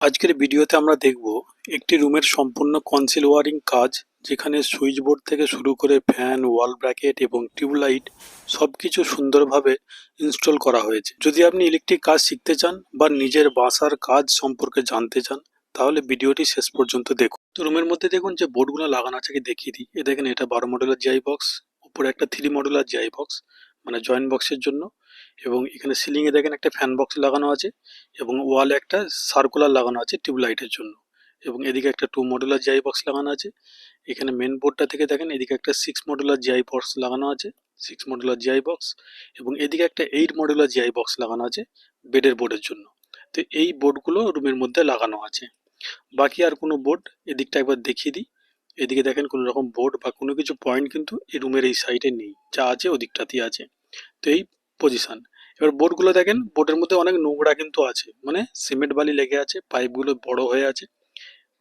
আজকের ভিডিওতে আমরা দেখব একটি রুমের সম্পূর্ণ কনসিল ওয়ারিং কাজ, যেখানে সুইচ বোর্ড থেকে শুরু করে ফ্যান, ওয়াল ব্র্যাকেট এবং টিউবলাইট সবকিছু সুন্দরভাবে ইনস্টল করা হয়েছে। যদি আপনি ইলেকট্রিক কাজ শিখতে চান বা নিজের বাসার কাজ সম্পর্কে জানতে চান, তাহলে ভিডিওটি শেষ পর্যন্ত দেখুন। তো রুমের মধ্যে দেখুন যে বোর্ডগুলো লাগানো আছে, দেখিয়ে দিই। দেখেন, এটা 12 মডেলের জিআই বক্স, উপরে একটা 3 মডেলের জিআই বক্স মানে জয়েন্ট বক্সের জন্য, এবং এখানে সিলিং এ দেখেন একটা ফ্যান বক্স লাগানো আছে, এবং ওয়ালে একটা সার্কুলার লাগানো আছে টিউবলাইটের জন্য, এবং এদিকে একটা 2 মডুলার জিআই বক্স লাগানো আছে। এখানে মেন বোর্ডটা থেকে দেখেন এদিকে একটা 6 মডুলার জিআই বক্স লাগানো আছে, 6 মডুলার জিআই বক্স, এবং এদিকে একটা 8 মডুলার জিআই বক্স লাগানো আছে বেডের বোর্ডের জন্য। তো এই বোর্ডগুলো রুমের মধ্যে লাগানো আছে। বাকি আর কোনো বোর্ড এদিকটা একবার দেখিয়ে দিই। এদিকে দেখেন কোনো রকম বোর্ড বা কোনো কিছু পয়েন্ট কিন্তু এই রুমের এই সাইডে নেই, যা আছে ওদিকটাতেই আছে। তো এই পজিশন। এবার বোর্ডগুলো দেখেন, বোর্ডের মধ্যে অনেক নোংরা কিন্তু আছে, মানে সিমেন্ট বালি লেগে আছে, পাইপগুলো বড় হয়ে আছে।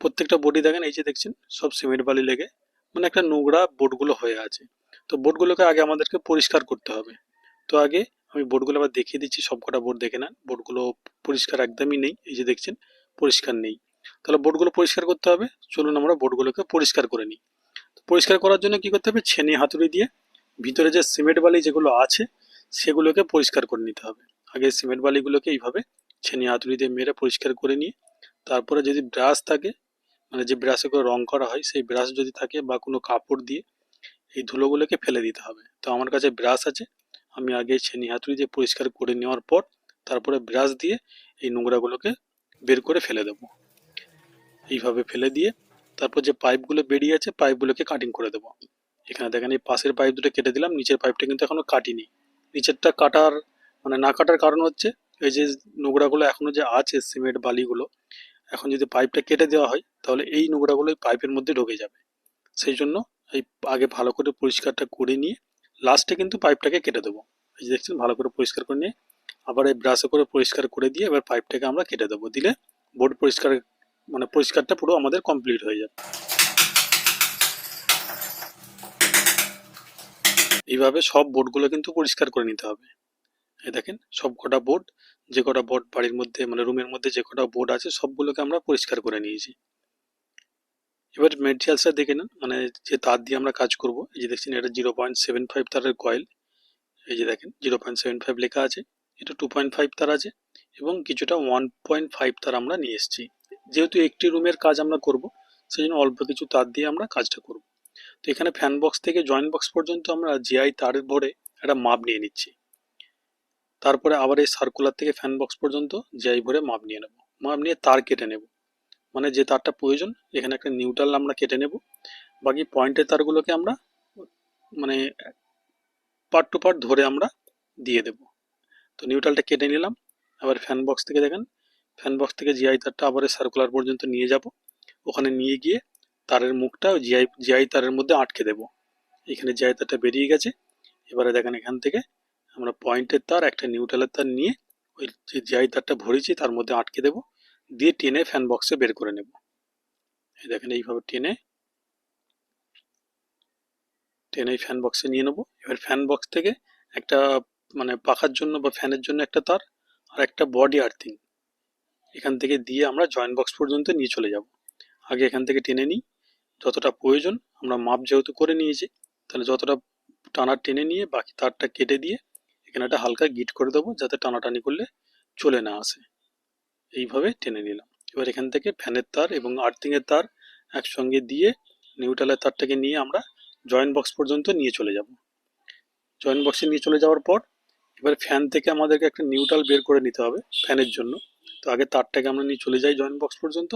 প্রত্যেকটা বোর্ডই দেখেন, এই যে দেখছেন, সব সিমেন্ট বালি লেগে মানে একটা নোংরা বোর্ডগুলো হয়ে আছে। তো বোর্ডগুলোকে আগে আমাদেরকে পরিষ্কার করতে হবে। তো আগে আমি বোর্ডগুলো আবার দেখিয়ে দিচ্ছি, সবকটা বোর্ড দেখে নেন। বোর্ডগুলো পরিষ্কার একদমই নেই, এই যে দেখছেন পরিষ্কার নেই। তাহলে বোর্ডগুলো পরিষ্কার করতে হবে। চলুন আমরা বোর্ডগুলোকে পরিষ্কার করে নিই। পরিষ্কার করার জন্য কি করতে হবে, ছেনি হাতুড়ি দিয়ে ভিতরে যে সিমেন্ট বালি যেগুলো আছে সেগুলোকে পরিষ্কার করে নিতে হবে। আগে সিমেন্ট বালিগুলোকে এইভাবে ছেনি হাতুড়ি দিয়ে মেরে পরিষ্কার করে নিয়ে, তারপরে যদি ব্রাশ থাকে, মানে যে ব্রাশে করে রং করা হয় সেই ব্রাশ যদি থাকে, বা কোনো কাপড় দিয়ে এই ধুলোগুলোকে ফেলে দিতে হবে। তো আমার কাছে ব্রাশ আছে, আমি আগে ছেনি হাতুড়ি দিয়ে পরিষ্কার করে নেওয়ার পর তারপরে ব্রাশ দিয়ে এই নোংরাগুলোকে বের করে ফেলে দেবো। এইভাবে ফেলে দিয়ে তারপর যে পাইপগুলো বেরিয়ে আছে পাইপগুলোকে কাটিং করে দেবো। এখানে দেখেন এই পাশের পাইপ দুটো কেটে দিলাম, নিচের পাইপটা কিন্তু এখনো কাটিনি। নিচেরটা কাটার মানে না কাটার কারণ হচ্ছে, এই যে নোংরাগুলো এখনো যে আছে সিমেন্ট বালিগুলো, এখন যদি পাইপটা কেটে দেওয়া হয় তাহলে এই নোংরাগুলো এই পাইপের মধ্যে ঢুকে যাবে। সেই জন্য এই আগে ভালো করে পরিষ্কারটা করে নিয়ে লাস্টে কিন্তু পাইপটাকে কেটে দেবো। এই যে দেখছেন, ভালো করে পরিষ্কার করে নিয়ে আবার এই ব্রাশে করে পরিষ্কার করে দিয়ে এবার পাইপটাকে আমরা কেটে দেবো। দিলে বোর্ড পরিষ্কার, মানে পরিষ্কারটা পুরো আমাদের কমপ্লিট হয়ে যাবে। এইভাবে সব বোর্ডগুলো কিন্তু পরিষ্কার করে নিতে হবে। এই দেখেন সব কটা বোর্ড, যে কটা বোর্ড বাড়ির মধ্যে মানে রুমের মধ্যে যে কটা বোর্ড আছে সবগুলোকে আমরা পরিষ্কার করে নিয়েছি। এবার মেটেরিয়ালসটা দেখে নেন, মানে যে তার দিয়ে আমরা কাজ করব। এই যে দেখছেন, এটা 0.75 তারের কয়েল। এই যে দেখেন 0.75 লেখা আছে। এটা 2.5 তার আছে, এবং কিছুটা 1.5 তার আমরা নিয়ে এসেছি। যেহেতু একটি রুমের কাজ আমরা করব, সেই জন্য অল্প কিছু তার দিয়ে আমরা কাজটা করব। তো এখানে ফ্যান বক্স থেকে জয়েন্ট বক্স পর্যন্ত আমরা জিআই তার ভরে একটা মাপ নিয়ে নিচ্ছি। তারপরে আবার এই সার্কুলার থেকে ফ্যান বক্স পর্যন্ত জিআই ভরে মাপ নিয়ে নেব। মাপ নিয়ে তার কেটে নেব, মানে যে তারটা প্রয়োজন এখানে একটা নিউট্রাল আমরা কেটে নেব। বাকি পয়েন্টের তারগুলোকে আমরা মানে পার্ট টু পার্ট ধরে আমরা দিয়ে দেব। তো নিউট্রালটা কেটে নিলাম। আবার ফ্যান বক্স থেকে দেখেন, ফ্যান বক্স থেকে জিআই তারটা আবার সার্কুলার পর্যন্ত নিয়ে যাব। ওখানে নিয়ে গিয়ে তারের মুখটা জিআই তারের মধ্যে আটকে দেব। এখানে জিআই তারটা বেরিয়ে গেছে। এবারে দেখেন এখান থেকে আমরা পয়েন্টের তার একটা নিউট্রালের তার নিয়ে ওই যে জিআই তারটা ভরেছি তার মধ্যে আটকে দেব, দিয়ে টেনে ফ্যান বক্সে বের করে নেব। এই দেখেন এইভাবে টেনে টেনে ফ্যান বক্সে নিয়ে নেব। এবার ফ্যান বক্স থেকে একটা মানে পাখার জন্য বা ফ্যানের জন্য একটা তার, আর একটা বডি আর্থিং এখান থেকে দিয়ে আমরা জয়েন্ট বক্স পর্যন্ত নিয়ে চলে যাব। আগে এখান থেকে টেনে নিই যতটা প্রয়োজন, আমরা মাপ যেহেতু করে নিয়েছি, তাহলে যতটা টানার টেনে নিয়ে বাকি তারটা কেটে দিয়ে এখানে একটা হালকা গিট করে দেবো, যাতে টানাটানি করলে চলে না আসে। এইভাবে টেনে নিলাম। এবার এখান থেকে ফ্যানের তার এবং আর্থিংয়ের তার একসঙ্গে দিয়ে নিউট্রালের তারটাকে নিয়ে আমরা জয়েন্ট বক্স পর্যন্ত নিয়ে চলে যাব। জয়েন্ট বক্সে নিয়ে চলে যাওয়ার পর এবার ফ্যান থেকে আমাদেরকে একটা নিউট্রাল বের করে নিতে হবে ফ্যানের জন্য। তো আগে তারটাকে আমরা নিয়ে চলে যাই জয়েন্ট বক্স পর্যন্ত।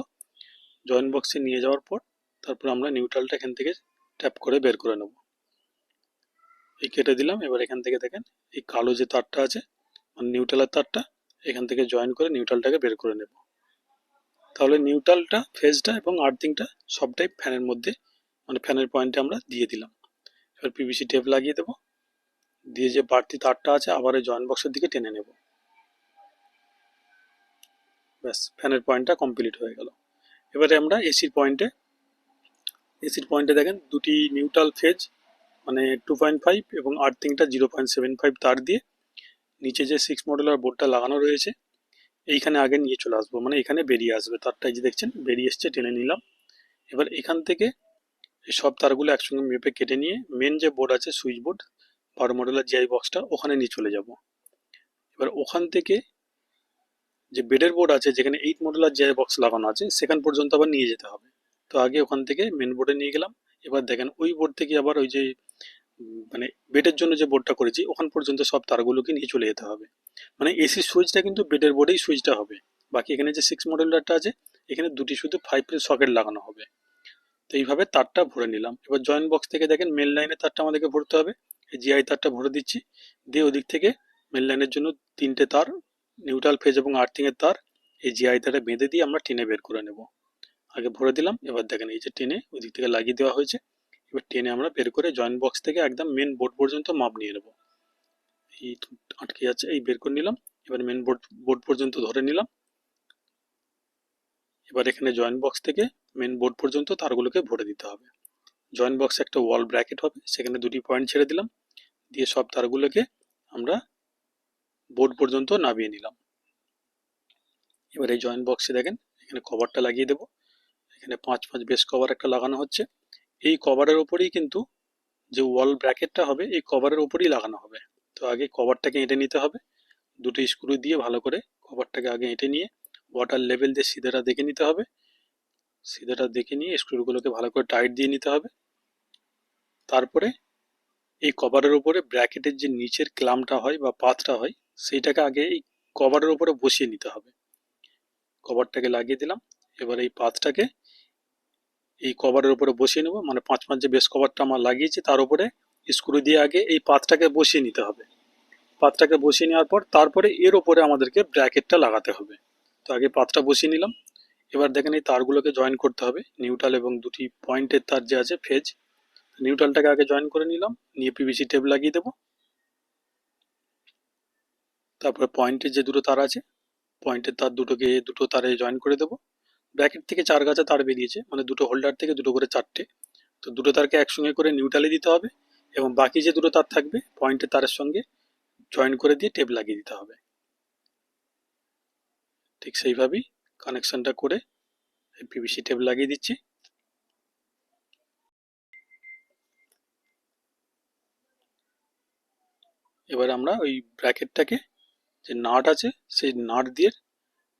জয়েন্ট বক্সে নিয়ে যাওয়ার পর তারপর আমরা নিউট্রালটা এখান থেকে ট্যাপ করে বের করে নেব। এই কেটে দিলাম। এবার এখান থেকে দেখেন এই কালো যে তারটা আছে মানে নিউট্রালের তারটা, এখান থেকে জয়েন করে নিউট্রালটাকে বের করে নেব। তাহলে নিউট্রালটা, ফেজটা এবং আর্থিংটা সবটাই ফ্যানের মধ্যে মানে ফ্যানের পয়েন্টে আমরা দিয়ে দিলাম। এবার পিভিসি টেপ লাগিয়ে দেবো, দিয়ে যে বাড়তি তারটা আছে আবার এই জয়েন্ট বক্সের দিকে টেনে নেব। ব্যাস, ফ্যানের পয়েন্টটা কমপ্লিট হয়ে গেল। এবারে আমরা এসির পয়েন্টে দেখেন দুটি নিউট্রাল ফেজ মানে 2.5 এবং আর্থিংটা 0.75 তার দিয়ে নিচে যে 6 মডেলের বোর্ডটা লাগানো রয়েছে এইখানে আগে নিয়ে চলে আসবো, মানে এখানে বেরিয়ে আসবে তারটা, এই যে দেখছেন বেরিয়ে এসছে, টেনে নিলাম। এবার এখান থেকে এই সব তারগুলো একসঙ্গে মেপে কেটে নিয়ে মেন যে বোর্ড আছে সুইচ বোর্ড 12 মডেলের জিআই বক্সটা ওখানে নিয়ে চলে যাব। এবার ওখান থেকে যে বেডের বোর্ড আছে যেখানে 8 মডেলের জিআই বক্স লাগানো আছে সেখান পর্যন্ত আবার নিয়ে যেতে হবে। তো আগে ওখান থেকে মেন বোর্ডে নিয়ে গেলাম। এবার দেখেন ওই বোর্ড থেকে আবার ওই যে মানে বেডের জন্য যে বোর্ডটা করেছি ওখান পর্যন্ত সব তারগুলোকে নিয়ে চলে যেতে হবে। মানে এসি সুইচটা কিন্তু বেডের বোর্ডেই সুইচটা হবে। বাকি এখানে যে 6 মডেলটা আছে এখানে দুটি শুধু 5 পিন সকেট লাগানো হবে। তো এইভাবে তারটা ভরে নিলাম। এবার জয়েন্ট বক্স থেকে দেখেন মেন লাইনের তারটা আমাদেরকে ভরতে হবে। এই জিআই তারটা ভরে দিচ্ছি, দিয়ে ওদিক থেকে মেন লাইনের জন্য 3টে তার, নিউট্রাল ফেজ এবং আর্থিং এর তার এই জিআই তারে বেঁধে দিয়ে আমরা টেনে বের করে নেব। আগে ভরে দিলাম, এবার দেখেন এই যে টেনে ওদিক থেকে লাগিয়ে দেওয়া হয়েছে। এবার টেনে আমরা বের করে জয়েন্ট বক্স থেকে একদম মেন বোর্ড পর্যন্ত মাপ নিয়ে নেব। এই আটকে যাচ্ছে, এই বের করে নিলাম। এবার মেন বোর্ড বোর্ড পর্যন্ত ধরে নিলাম। এবার এখানে জয়েন্ট বক্স থেকে মেন বোর্ড পর্যন্ত তারগুলোকে ভরে দিতে হবে। জয়েন্ট বক্সে একটা ওয়াল ব্র্যাকেট হবে, সেখানে দুটি পয়েন্ট ছেড়ে দিলাম, দিয়ে সব তারগুলোকে আমরা বোর্ড পর্যন্ত নামিয়ে নিলাম। এবার এই জয়েন্ট বক্সে দেখেন এখানে কভারটা লাগিয়ে দেবো। এখানে 5 বেস কভার একটা লাগানো হচ্ছে। এই কভারের ওপরেই কিন্তু যে ওয়াল ব্র্যাকেটটা হবে এই কভারের ওপরেই লাগানো হবে। তো আগে কভারটাকে এঁটে নিতে হবে, দুটো স্ক্রু দিয়ে ভালো করে কভারটাকে আগে এঁটে নিয়ে ওয়াটার লেভেল দিয়ে সিধেটা দেখে নিতে হবে। সিধেটা দেখে নিয়ে স্ক্রুগুলোকে ভালো করে টাইট দিয়ে নিতে হবে। তারপরে এই কভারের উপরে ব্র্যাকেটের যে নিচের ক্লামটা হয় বা পাতটা হয় সেইটাকে আগে এই কভারের উপরে বসিয়ে নিতে হবে। কভারটাকে লাগিয়ে দিলাম। এবার এই পাতটাকে এই কভারের উপরে বসিয়ে নেব, মানে 5 যে বেস কভারটা আমার লাগিয়েছি তার উপরে স্ক্রু দিয়ে আগে এই পাতটাকে বসিয়ে নিতে হবে। পাতটাকে বসিয়ে নেওয়ার পর তারপরে এর উপরে আমাদেরকে ব্র্যাকেটটা লাগাতে হবে। তো আগে পাতটা বসিয়ে নিলাম। এবার দেখেন এই তারগুলোকে জয়েন করতে হবে, নিউট্রাল এবং দুটি পয়েন্টের তার যে আছে ফেজ। নিউট্রালটাকে আগে জয়েন করে নিলাম, নিয়ে পিভিসি টেপ লাগিয়ে দেবো। তারপরে পয়েন্টের যে দুটো তার আছে পয়েন্টের তার দুটোকে দুটো তারে জয়েন করে দেবো। ব্র্যাকেট থেকে 4 গাছা তার বেরিয়েছে, মানে দুটো হোল্ডার থেকে দুটো করে 4টে। তো দুটো তারকে একসঙ্গে করে নিউট্রালে দিতে হবে এবং বাকি যে দুটো তার থাকবে পয়েন্টের তারের সঙ্গে জয়েন করে দিয়ে টেপ লাগিয়ে দিতে হবে। ঠিক সেইভাবেই কানেকশনটা করে পিভিসি টেপ লাগিয়ে দিচ্ছি। এবার আমরা ওই ব্র্যাকেটটাকে যে নাট আছে সেই নাট দিয়ে,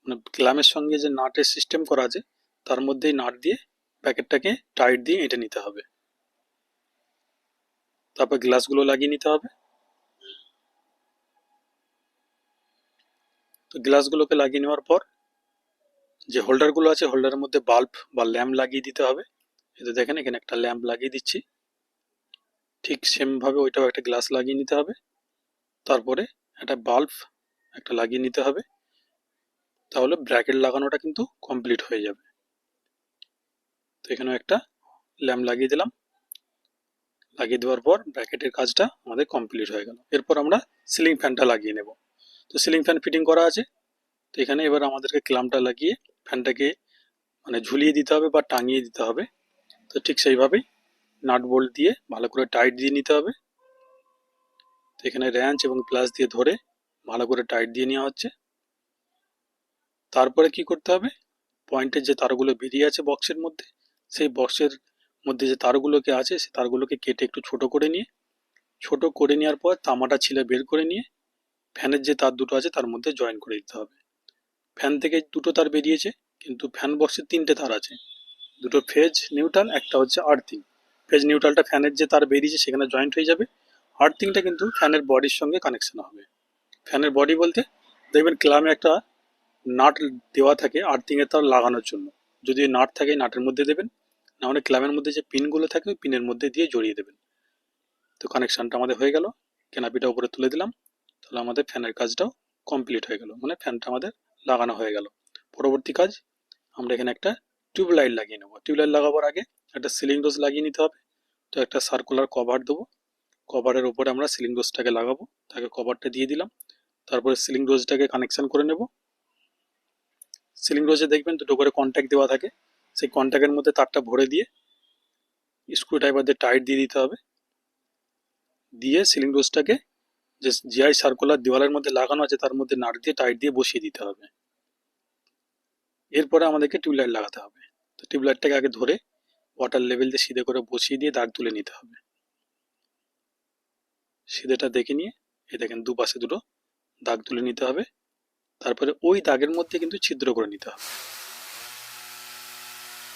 মানে ক্লামের সঙ্গে যে নাটের সিস্টেম করা আছে তার মধ্যেই নাট দিয়ে ব্র্যাকেটটাকে টাইট দিয়ে এঁটে নিতে হবে। তারপর গ্লাসগুলো লাগিয়ে নিতে হবে। তো গ্লাসগুলোকে লাগিয়ে নেওয়ার পর যে হোল্ডারগুলো আছে হোল্ডারের মধ্যে বাল্ব বা ল্যাম্প লাগিয়ে দিতে হবে। এতে দেখেন এখানে একটা ল্যাম্প লাগিয়ে দিচ্ছি। ঠিক সেমভাবে ওইটাও একটা গ্লাস লাগিয়ে নিতে হবে। তারপরে একটা বাল্ব একটা লাগিয়ে নিতে হবে, তাহলে ব্র্যাকেট লাগানোটা কিন্তু কমপ্লিট হয়ে যাবে। তো এখানেও একটা ল্যাম্প লাগিয়ে দিলাম। লাগিয়ে দেওয়ার পর ব্র্যাকেটের কাজটা আমাদের কমপ্লিট হয়ে গেল। এরপর আমরা সিলিং ফ্যানটা লাগিয়ে নেব। তো সিলিং ফ্যান ফিটিং করা আছে। তো এখানে এবার আমাদেরকে ক্ল্যাম্পটা লাগিয়ে ফ্যানটাকে মানে ঝুলিয়ে দিতে হবে বা টাঙিয়ে দিতে হবে। তো ঠিক সেইভাবেই নাট বোল্ট দিয়ে ভালো করে টাইট দিয়ে নিতে হবে। তো এখানে র্যাঞ্চ এবং প্লাস দিয়ে ধরে ভালো করে টাইট দিয়ে নেওয়া হচ্ছে। তারপরে কি করতে হবে, পয়েন্টের যে তারগুলো বেরিয়ে আছে বক্সের মধ্যে সেই বক্সের মধ্যে যে তারগুলোকে আছে সেই তারগুলোকে কেটে একটু ছোট করে নেওয়ার পর তামাটা ছিলে বের করে নিয়ে ফ্যানের যে তার দুটো আছে তার মধ্যে জয়েন করে দিতে হবে। ফ্যান থেকে দুটো তার বেরিয়েছে কিন্তু ফ্যান বক্সের 3টে তার আছে, দুটো ফেজ নিউট্রাল, একটা হচ্ছে আর্থিং। ফেজ নিউট্রালটা ফ্যানের যে তার বেরিয়েছে সেখানে জয়েন্ট হয়ে যাবে, আর্থিংটা কিন্তু ফ্যানের বডির সঙ্গে কানেকশন হবে। ফ্যানের বডি বলতে দেখবেন ক্লামে একটা নাট দেওয়া থাকে আর্থিং এর তার লাগানোর জন্য। যদি নাট থাকে নাটের মধ্যে দেবেন, না হলে ক্লামের মধ্যে যে পিনগুলো থাকে ওই পিনের মধ্যে দিয়ে জড়িয়ে দেবেন। তো কানেকশনটা আমাদের হয়ে গেল, ক্যানাপিটা উপরে তুলে দিলাম। তাহলে আমাদের ফ্যানের কাজটাও কমপ্লিট হয়ে গেল, মানে ফ্যানটা আমাদের লাগানো হয়ে গেল। পরবর্তী কাজ আমরা এখানে একটা টিউবলাইট লাগিয়ে নেবো। টিউবলাইট লাগাবার আগে একটা সিলিং রোজ লাগিয়ে নিতে হবে। তো একটা সার্কুলার কভার দেবো, কভারের উপরে আমরা সিলিং রোজটাকে লাগাবো। তাকে কভারটা দিয়ে দিলাম। তারপরে সিলিং রোজটাকে কানেকশন করে নেব। সিলিং রোজে দেখবেন দুটো করে কন্ট্যাক্ট দেওয়া থাকে, সেই কন্ট্যাক্টের মধ্যে তারটা ভরে দিয়ে স্ক্রু ড্রাইভার দিয়ে টাইট দিয়ে দিতে হবে। দিয়ে সিলিং রোজটাকে যে জিআই সার্কুলার দেওয়ালের মধ্যে লাগানো আছে তার মধ্যে নাট দিয়ে টাইট দিয়ে বসিয়ে দিতে হবে। এরপরে আমাদেরকে টিউবলাইট লাগাতে হবে। তো টিউবলাইটটাকে আগে ধরে ওয়াটার লেভেল দিয়ে সিধে করে বসিয়ে দিয়ে দাগ তুলে নিতে হবে। সিধেটা দেখে নিয়ে এই দেখেন দুপাশে দুটো দাগ তুলে নিতে হবে। তারপরে ওই দাগের মধ্যে কিন্তু ছিদ্র করে নিতে হবে।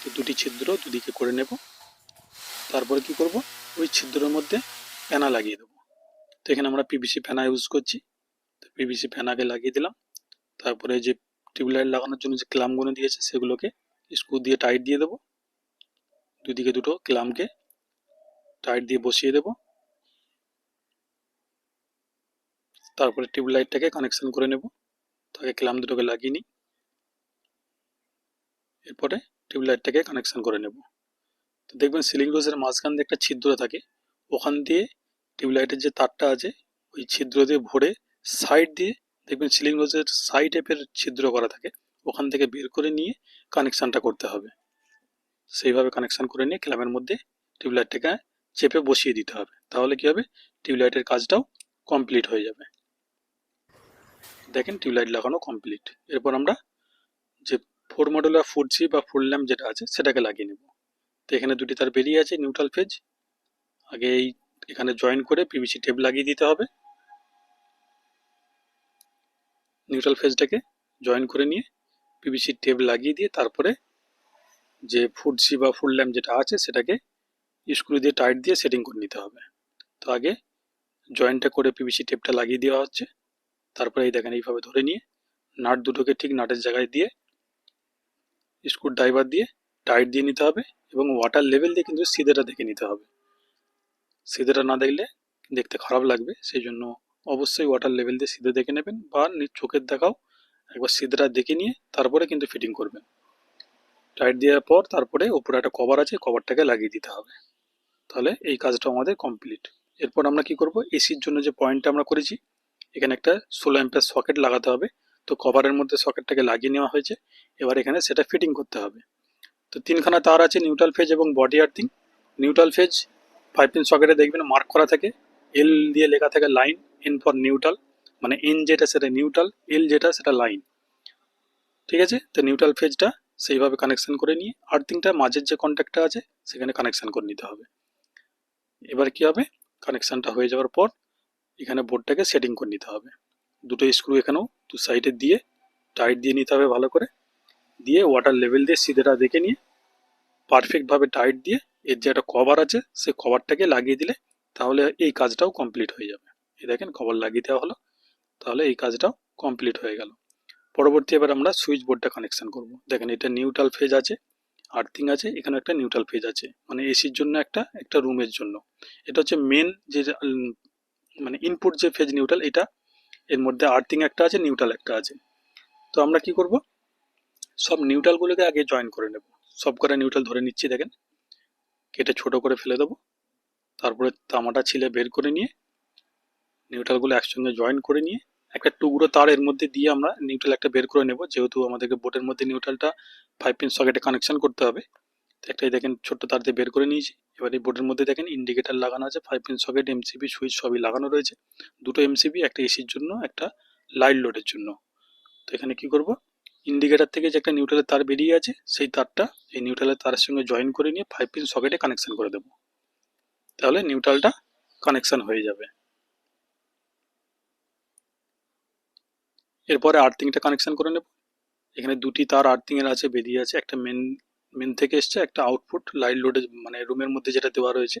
তো দুটি ছিদ্র দুদিকে করে নেব। তারপরে কি করব, ওই ছিদ্রের মধ্যে ফেনা লাগিয়ে দেবো। তো এখানে আমরা পিভিসি ফেনা ইউজ করছি। তো পিভিসি ফেনাকে লাগিয়ে দিলাম। তারপরে যে টিউবলাইট লাগানোর জন্য যে ক্লামগুলো দিয়েছে সেগুলোকে স্ক্রু দিয়ে টাইট দিয়ে দেবো। দুদিকে দুটো ক্লামকে টাইট দিয়ে বসিয়ে দেবো। তারপরে টিউবলাইটটাকে কানেকশন করে নেব। তাকে ক্লাম দুটোকে লাগিয়ে নিই। এরপরে টিউবলাইটটাকে কানেকশন করে নেব। তো দেখবেন সিলিং রোজের মাঝখান দিয়ে একটা ছিদ্র থাকে, ওখান দিয়ে টিউবলাইটের যে তারটা আছে ওই ছিদ্র দিয়ে ভরে সাইড দিয়ে দেখবেন সিলিং রোজের সাইড টাইপের ছিদ্র করা থাকে, ওখান থেকে বের করে নিয়ে কানেকশানটা করতে হবে। সেইভাবে কানেকশান করে নিয়ে ক্ল্যামের মধ্যে টিউবলাইটটাকে চেপে বসিয়ে দিতে হবে। তাহলে কি হবে, টিউবলাইটের কাজটাও কমপ্লিট হয়ে যাবে। দেখেন টিউবলাইট লাগানো কমপ্লিট। এরপর আমরা যে 4 মডেলের 4G বা ফুল ল্যাম্প যেটা আছে সেটাকে লাগিয়ে নেব। তো এখানে দুটি তার বেরিয়ে আছে নিউট্রাল ফেজ। আগে এখানে জয়েন করে পিভিসি টেপ লাগিয়ে দিতে হবে। নিউট্রাল ফেজটাকে জয়েন করে নিয়ে পিভিসি টেপ লাগিয়ে দিয়ে তারপরে যে 4G বা ফুল ল্যাম্প যেটা আছে সেটাকে স্ক্রু দিয়ে টাইট দিয়ে সেটিং করে নিতে হবে। তো আগে জয়েন্টটা করে পিভিসি টেপটা লাগিয়ে দেওয়া হচ্ছে। তারপরে এই দেখেন এইভাবে ধরে নিয়ে নাট দুটোকে ঠিক নাটের জায়গায় দিয়ে স্ক্রু ড্রাইভার দিয়ে টাইট দিয়ে নিতে হবে এবং ওয়াটার লেভেল দিয়ে কিন্তু সিধেটা দেখে নিতে হবে। সিধেটা না দেখলে দেখতে খারাপ লাগবে, সেই জন্য অবশ্যই ওয়াটার লেভেল দিয়ে সিধে দেখে নেবেন বা চোখের দেখাও একবার সিধেটা দেখে নিয়ে তারপরে কিন্তু ফিটিং করবেন। টাইট দেওয়ার পর তারপরে উপরে একটা কভার আছে, কভারটাকে লাগিয়ে দিতে হবে। তাহলে এই কাজটা আমাদের কমপ্লিট। এরপর আমরা কি করব, এসির জন্য যে পয়েন্টটা আমরা করেছি এখানে একটা 16 অ্যাম্পিয়ার সকেট লাগাতে হবে। তো কভারের মধ্যে সকেটটাকে লাগিয়ে নেওয়া হয়েছে। এবার এখানে সেটা ফিটিং করতে হবে। তো তিনখানা তার আছে, নিউট্রাল ফেজ এবং body earthing. Neutral phase 5 pin সকেটে দেখবেন মার্ক করা থাকে, এল দিয়ে লেখা থাকে লাইন, এন ফর নিউট্রাল, মানে এন যেটা সেটা নিউট্রাল, এল যেটা সেটা লাইন। ঠিক আছে, তো নিউট্রাল ফেজটা সেইভাবে কানেকশন করে নিয়ে আর্থিংটা মাঝের যে কন্ট্যাক্টটা আছে সেখানে কানেকশন করে নিতে হবে। এবার কি হবে, কানেকশনটা হয়ে যাওয়ার পর এখানে বোর্ডটাকে সেটিং করে নিতে হবে। দুটো স্ক্রু এখানেও দু সাইডে দিয়ে টাইট দিয়ে নিতে হবে ভালো করে, দিয়ে ওয়াটার লেভেল দিয়ে সিধেটা দেখে নিয়ে পারফেক্টভাবে টাইট দিয়ে এর যে একটা কভার আছে সেই কভারটাকে লাগিয়ে দিলে তাহলে এই কাজটাও কমপ্লিট হয়ে যাবে। এই দেখেন কভার লাগিয়ে দেওয়া হলো, তাহলে এই কাজটাও কমপ্লিট হয়ে গেল। পরবর্তী এবার আমরা সুইচ বোর্ডটা কানেকশন করব। দেখেন এটা নিউট্রাল ফেজ আছে, আর্থিং আছে, এখানে একটা নিউট্রাল ফেজ আছে, মানে এসির জন্য একটা রুমের জন্য। এটা হচ্ছে মেন যে মানে ইনপুট যে ফেজ নিউট্রাল, এটা এর মধ্যে আর্থিং একটা আছে, নিউট্রাল একটা আছে। তো আমরা কি করব, সব নিউট্রালগুলোকে আগে জয়েন করে নেব। সব কটা নিউট্রাল ধরে নিচ্ছি, দেখেন কেটে ছোট করে ফেলে দেবো। তারপরে তামাটা ছিলে বের করে নিয়ে নিউট্রালগুলো একসঙ্গে জয়েন করে নিয়ে একটা টুকরো তার এর মধ্যে দিয়ে আমরা নিউট্রাল একটা বের করে নেব, যেহেতু আমাদেরকে বোর্ডের মধ্যে নিউট্রালটা 5 পিন সকেটে কানেকশন করতে হবে। তো একটাই দেখেন ছোট্ট তার দিয়ে বের করে নিয়েছি। এবার এই বোর্ডের মধ্যে দেখেন ইন্ডিকেটার লাগানো আছে, 5 পিন সকেট, এমসিবি, সুইচ সবই লাগানো রয়েছে। দুটো এমসিবি, একটা এসির জন্য, একটা লাইট লোডের জন্য। তো এখানে কি করব, ইন্ডিকেটার থেকে যে একটা নিউট্রালের তার বেরিয়ে আছে সেই তারটা এই নিউট্রালের তারের সঙ্গে জয়েন করে নিয়ে 5 পিন সকেটে কানেকশন করে দেবো। তাহলে নিউট্রালটা কানেকশন হয়ে যাবে। এরপরে আর্থিংটা কানেকশন করে নেব। এখানে দুটি তার আর্থিং এর আছে, বেরিয়ে আছে, একটা মেন থেকে এসছে, একটা আউটপুট লাইট লোডে মানে রুমের মধ্যে যেটা দেওয়া রয়েছে।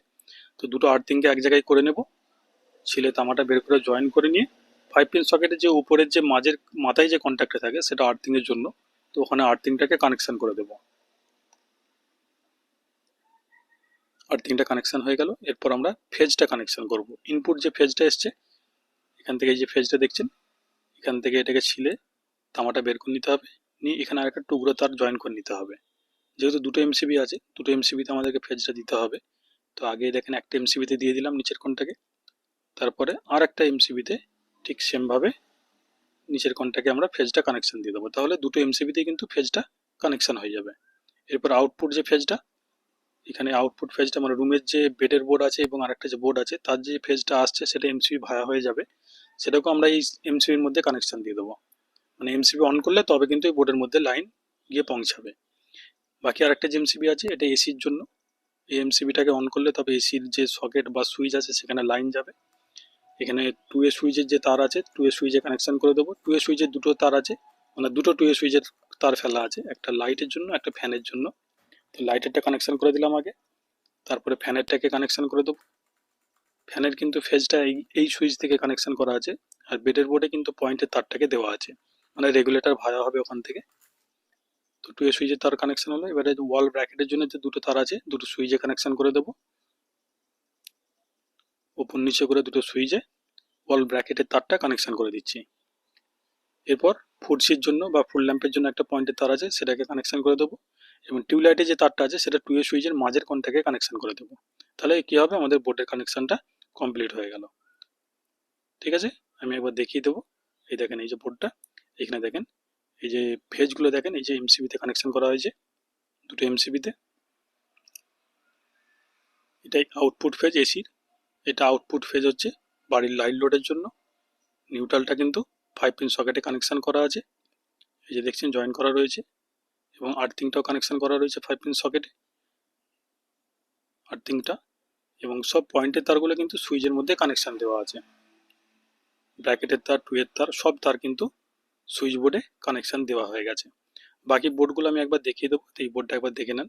তো দুটো আর্থিংকে এক জায়গায় করে নেব, ছিলে তামাটা বের করে জয়েন করে নিয়ে 5 পিন সকেটের যে উপরের যে মাথায় যে কন্ট্যাক্টটা থাকে সেটা আর্থিং এর জন্য। তো ওখানে আর্থিংটাকে কানেকশন করে দেবো। আর্থিংটা কানেকশন হয়ে গেল। এরপর আমরা ফেজটা কানেকশন করব। ইনপুট যে ফেজটা এসছে এখান থেকে যে ফেজটা দেখছেন, এখান থেকে এটাকে ছিলে তামাটা বের করে নিতে হবে, নিয়ে এখানে আরেকটা টুকরো তার জয়েন করে নিতে হবে। যেহেতু দুটো এমসিবি আছে, দুটো এমসিবিতে আমাদেরকে ফেজটা দিতে হবে। তো আগে দেখেন একটা এমসিবিতে দিয়ে দিলাম নিচের কোণটাকে, তারপরে আর একটা এমসিবিতে ঠিক সেমভাবে নিচের কোণটাকে আমরা ফেজটা কানেকশন দিয়ে দেবো। তাহলে দুটো এমসিবিতে কিন্তু ফেজটা কানেকশন হয়ে যাবে। এরপর আউটপুট যে ফেজটা, এখানে আউটপুট ফেজটা মানে রুমের যে বেডের বোর্ড আছে এবং আরেকটা যে বোর্ড আছে তার যে ফেজটা আসছে সেটা এমসিবি ভায়া হয়ে যাবে, সেটাকেও আমরা এই এমসিবির মধ্যে কানেকশন দিয়ে দেবো। মানে এমসিবি অন করলে তবে কিন্তু এই বোর্ডের মধ্যে লাইন গিয়ে পৌঁছাবে। বাকি আরেকটা যে এমসিবি আছে এটা এসির জন্য। এই এমসিবিটাকে অন করলে তবে এসির যে সকেট বা সুইচ আছে সেখানে লাইন যাবে। এখানে 2A সুইচের যে তার আছে 2A সুইচে কানেকশন করে দেবো। 2A সুইচের দুটো তার আছে, মানে দুটো 2A সুইচের তার ফেলা আছে, একটা লাইটের জন্য একটা ফ্যানের জন্য। তো লাইটেরটা কানেকশন করে দিলাম আগে, তারপরে ফ্যানেরটাকে কানেকশন করে দেবো। ফ্যানের কিন্তু ফেজটা এই সুইচ থেকে কানেকশন করা আছে, আর বেডের বোর্ডে কিন্তু পয়েন্টের তারটাকে দেওয়া আছে, মানে রেগুলেটর ভাড়া হবে ওখান থেকে। তো 2A সুইচের তার কানেকশন হলো। এবারে ওয়াল ব্র্যাকেটের জন্য যে দুটো তার আছে দুটো সুইচে কানেকশন করে দেবো, উপর নিচে করে দুটো সুইচে ওয়াল ব্র্যাকেটের তারটা কানেকশন করে দিচ্ছি। এরপর ফুডসির জন্য বা ফুল ল্যাম্পের জন্য একটা পয়েন্টের তার আছে, সেটাকে কানেকশন করে দেবো, এবং টিউবলাইটের যে তারটা আছে সেটা 2A সুইচের মাঝের কোণটাকে কানেকশন করে দেবো। তাহলে কি হবে, আমাদের বোর্ডের কানেকশনটা কমপ্লিট হয়ে গেল। ঠিক আছে, আমি একবার দেখিয়ে দেবো। এই দেখেন এই যে বোর্ডটা, এখানে দেখেন এই যে ফেজগুলো দেখেন, এই যে এমসিবিতে কানেকশন করা হয়েছে, দুটো এমসিবিতে। এটাই আউটপুট ফেজ এসির। এটা আউটপুট ফেজ হচ্ছে বাড়ির লাইট লোডের জন্য। নিউট্রালটা কিন্তু 5 পিন সকেটে কানেকশন করা আছে, এই যে দেখছেন জয়েন করা রয়েছে, এবং আর্থিংটাও কানেকশন করা রয়েছে 5 পিন সকেটে, আর্থিংটা। এবং সব পয়েন্টের তারগুলো কিন্তু সুইচের মধ্যে কানেকশন দেওয়া আছে। ব্র্যাকেটের তার, 2 এর তার, সব তার কিন্তু সুইচ বোর্ডে কানেকশন দেওয়া হয়ে গেছে। বাকি বোর্ডগুলো আমি একবার দেখিয়ে দেবো, তো এই বোর্ডটা একবার দেখে নেন।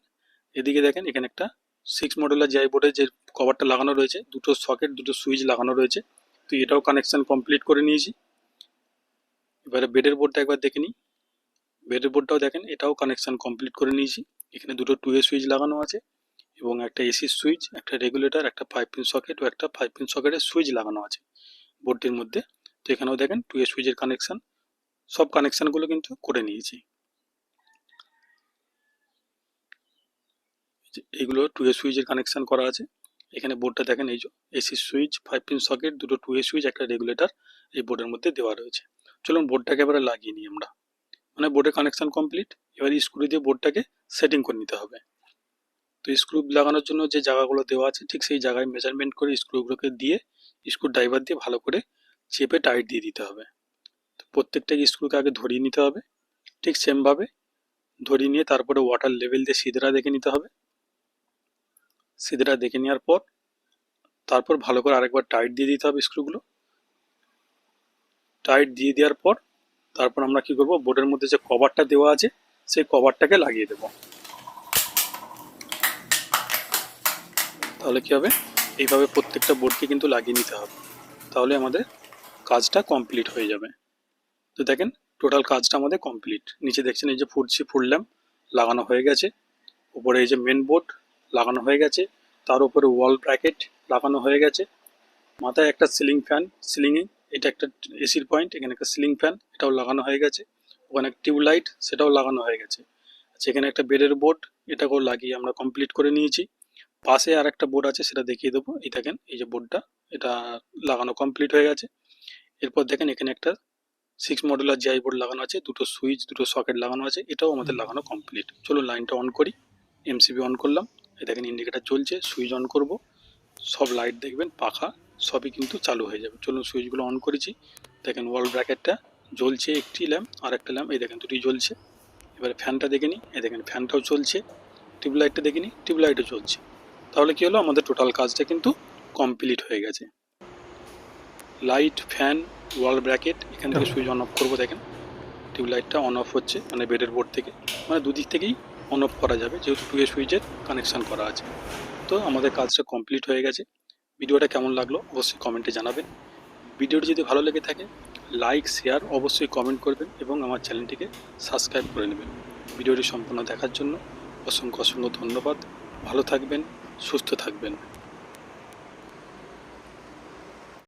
এদিকে দেখেন এখানে একটা 6 মডেলের জাই বোর্ডের যে কভারটা লাগানো রয়েছে, দুটো সকেট দুটো সুইচ লাগানো রয়েছে, তো এটাও কানেকশন কমপ্লিট করে নিয়েছি। এবারে বেডের বোর্ডটা একবার দেখে নিই। বেডের বোর্ডটাও দেখেন, এটাও কানেকশন কমপ্লিট করে নিয়েছি। এখানে দুটো 2A সুইচ লাগানো আছে, এবং একটা এসির সুইচ, একটা রেগুলেটর, একটা 5 পিন সকেট ও একটা 5 পিন সকেটের সুইচ লাগানো আছে বোর্ডটির মধ্যে। তো এখানেও দেখেন 2A সুইচের কানেকশন, সব কানেকশনগুলো কিন্তু করে নিয়েছি। এইগুলো 2A সুইচের কানেকশন করা আছে। এখানে বোর্ডটা দেখেন, এই যে এসি সুইচ, 5 পিন সকেট, দুটো 2A সুইচ, একটা রেগুলেটর এই বোর্ডের মধ্যে দেওয়া রয়েছে। চলুন বোর্ডটাকে এবারে লাগিয়ে নিই আমরা। মানে বোর্ডের কানেকশন কমপ্লিট। এবার স্ক্রু দিয়ে বোর্ডটাকে সেটিং করে নিতে হবে। তো স্ক্রু লাগানোর জন্য যে জায়গাগুলো দেওয়া আছে ঠিক সেই জায়গায় মেজারমেন্ট করে স্ক্রুগুলোকে দিয়ে স্ক্রু ড্রাইভার দিয়ে ভালো করে চেপে টাইট দিয়ে দিতে হবে। তো প্রত্যেকটা স্ক্রুকে আগে ধরিয়ে নিতে হবে, ঠিক সেমভাবে ধরিয়ে নিয়ে তারপরে ওয়াটার লেভেল দিয়ে সিধরা দেখে নিতে হবে। সিধরা দেখে নেওয়ার পর তারপর ভালো করে আরেকবার টাইট দিয়ে দিতে হবে স্ক্রুগুলো। টাইট দিয়ে দেওয়ার পর তারপর আমরা কি করব, বোর্ডের মধ্যে যে কভারটা দেওয়া আছে সেই কভারটাকে লাগিয়ে দেব। তাহলে কি হবে, এইভাবে প্রত্যেকটা বোর্ডকে কিন্তু লাগিয়ে নিতে হবে, তাহলে আমাদের কাজটা কমপ্লিট হয়ে যাবে। তো দেখেন টোটাল কাজটা আমাদের কমপ্লিট। নিচে দেখছেন এই যে ফুল ল্যাম্প লাগানো হয়ে গেছে, উপরে এই যে মেন বোর্ড লাগানো হয়ে গেছে, তার উপরে ওয়াল ব্র্যাকেট লাগানো হয়ে গেছে, মাথায় একটা সিলিং ফ্যান, সিলিংয়ে এটা একটা এসির পয়েন্ট, এখানে একটা সিলিং ফ্যান এটাও লাগানো হয়ে গেছে, ওখানে একটা টিউবলাইট সেটাও লাগানো হয়ে গেছে। সেখানে একটা বেডের বোর্ড, এটাকেও লাগিয়ে আমরা কমপ্লিট করে নিয়েছি। পাশে আর একটা বোর্ড আছে সেটা দেখিয়ে দেবো। এই দেখেন এই যে বোর্ডটা, এটা লাগানো কমপ্লিট হয়ে গেছে। এরপর দেখেন এখানে একটা 6 মডেলার জিআই বোর্ড লাগানো আছে, দুটো সুইচ দুটো সকেট লাগানো আছে, এটাও আমাদের লাগানো কমপ্লিট। চলো লাইনটা অন করি। এমসিবি অন করলাম, এই দেখেন ইন্ডিকেটার জ্বলছে, সুইচ অন করব, সব লাইট দেখবেন পাখা সবই কিন্তু চালু হয়ে যাবে। চলুন সুইচগুলো অন করেছি, দেখেন ওয়াল ব্র্যাকেটটা জ্বলছে, একটি ল্যাম্প আর একটা ল্যাম্প এই দেখেন দুটি জ্বলছে। এবারে ফ্যানটা দেখে নিই, এই দেখেন ফ্যানটাও চলছে, টিউবলাইটটা দেখে নিই, টিউবলাইটও চলছে। তাহলে কি হলো, আমাদের টোটাল কাজটা কিন্তু কমপ্লিট হয়ে গেছে। লাইট, ফ্যান, ওয়াল ব্র্যাকেট, এখান থেকে সুইচ অন অফ করবো, দেখেন টিউবলাইটটা অন অফ হচ্ছে, মানে বেডের বোর্ড থেকে, মানে দুদিক থেকেই অন অফ করা যাবে যেহেতু 2A সুইচের কানেকশান করা আছে। তো আমাদের কাজটা কমপ্লিট হয়ে গেছে। ভিডিওটা কেমন লাগলো অবশ্যই কমেন্টে জানাবেন। ভিডিওটি যদি ভালো লেগে থাকে লাইক শেয়ার অবশ্যই কমেন্ট করবেন, এবং আমার চ্যানেলটিকে সাবস্ক্রাইব করে নেবেন। ভিডিওটি সম্পূর্ণ দেখার জন্য অসংখ্য ধন্যবাদ। ভালো থাকবেন, সুস্থ থাকবেন।